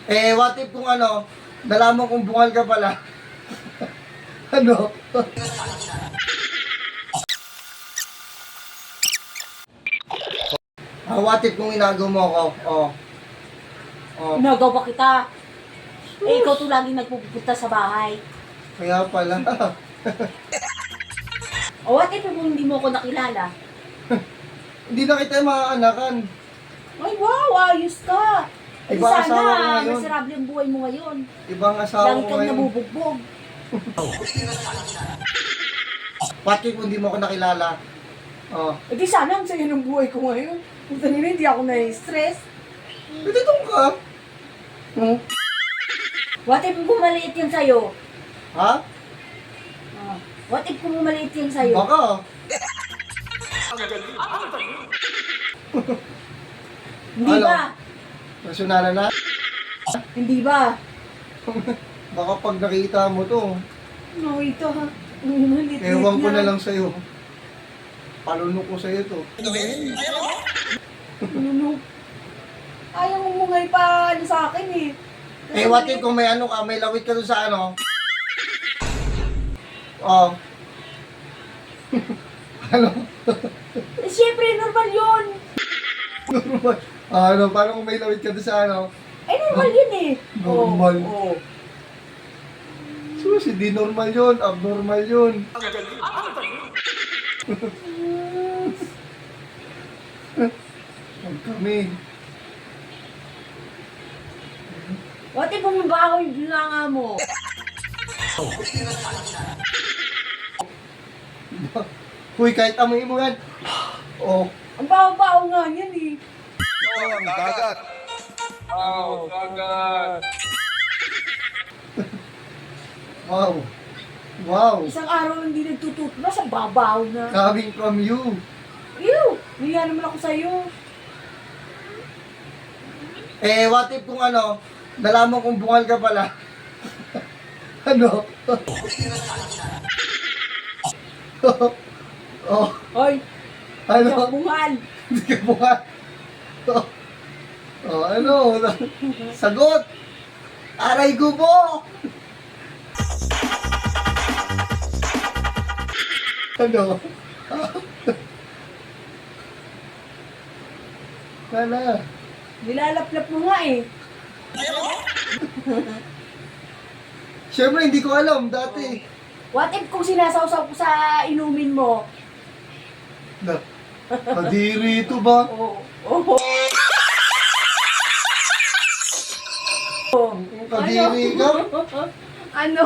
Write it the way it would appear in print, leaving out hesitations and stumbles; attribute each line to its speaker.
Speaker 1: What if kung ano, nalaman kong bungal ka pala? Ano? What if kung inagaw mo ako?
Speaker 2: Nagawa kita. Ikaw to lagi nagpupunta sa bahay.
Speaker 1: Kaya pala.
Speaker 2: What if kung hindi mo ako nakilala?
Speaker 1: Hindi na kita maaanakan.
Speaker 2: Ay, wow, ayos ka. Eh,
Speaker 1: Ibang asawa ko
Speaker 2: sana,
Speaker 1: ngayon.
Speaker 2: masarap yung buhay mo ngayon.
Speaker 1: Ibang asawa
Speaker 2: Lagi
Speaker 1: ko
Speaker 2: kang
Speaker 1: ngayon.
Speaker 2: nabubugbog.
Speaker 1: What if kung hindi mo ako nakilala?
Speaker 2: Eh, di sana ang saya ng buhay ko ngayon. Kung kanina hindi ako na-stress.
Speaker 1: Pwede doon ka.
Speaker 2: What if kung maliit yun sa'yo?
Speaker 1: Ha?
Speaker 2: What if kung maliit yun sa'yo?
Speaker 1: Baka.
Speaker 2: Hindi
Speaker 1: Ano?
Speaker 2: ba?
Speaker 1: Personalan na.
Speaker 2: Hindi ba?
Speaker 1: Baka pag nakita mo to,
Speaker 2: No, ito ha. Maliit
Speaker 1: ewan ko na lang sa'yo. Palunok ko sa'yo to.
Speaker 2: Ano? Ayaw mo mungay pa ano sa akin eh.
Speaker 1: What if kung may ano ka, may lawit ka doon sa ano? Ano?
Speaker 2: Eh, siyempre, normal yun.
Speaker 1: Normal. Ano? Paano kung may lawit ka doon sa ano?
Speaker 2: Eh, normal yun eh.
Speaker 1: Normal.
Speaker 2: Oo.
Speaker 1: Sus, hindi normal yun. Abnormal yun. Huwag kami.
Speaker 2: What if bumabaho yung bulanga mo?
Speaker 1: Uy, kahit amoy mo yan.
Speaker 2: Ang baho-baho nga yan eh.
Speaker 3: Ang dagat.
Speaker 1: Wow. Wow.
Speaker 2: Isang araw hindi nagtututbrush, ang babaho na.
Speaker 1: Coming from you.
Speaker 2: Ew! Niya naman ako sa'yo.
Speaker 1: What if kung ano, nalaman kong bungal ka pala? Ano?
Speaker 2: Hoy!
Speaker 1: Ano?
Speaker 2: Hindi ako bungal.
Speaker 1: Hindi ka bungal. Ano? Sagot! Aray gubo! Ano? Wala.
Speaker 2: Nilalaplap mo nga eh.
Speaker 1: Siyempre, hindi ko alam dati.
Speaker 2: What if kung sinasawsaw ko sa inumin mo?
Speaker 1: Kadiri ito ba?
Speaker 2: Oo. Oo.
Speaker 1: Kadiri ka?
Speaker 2: Ano?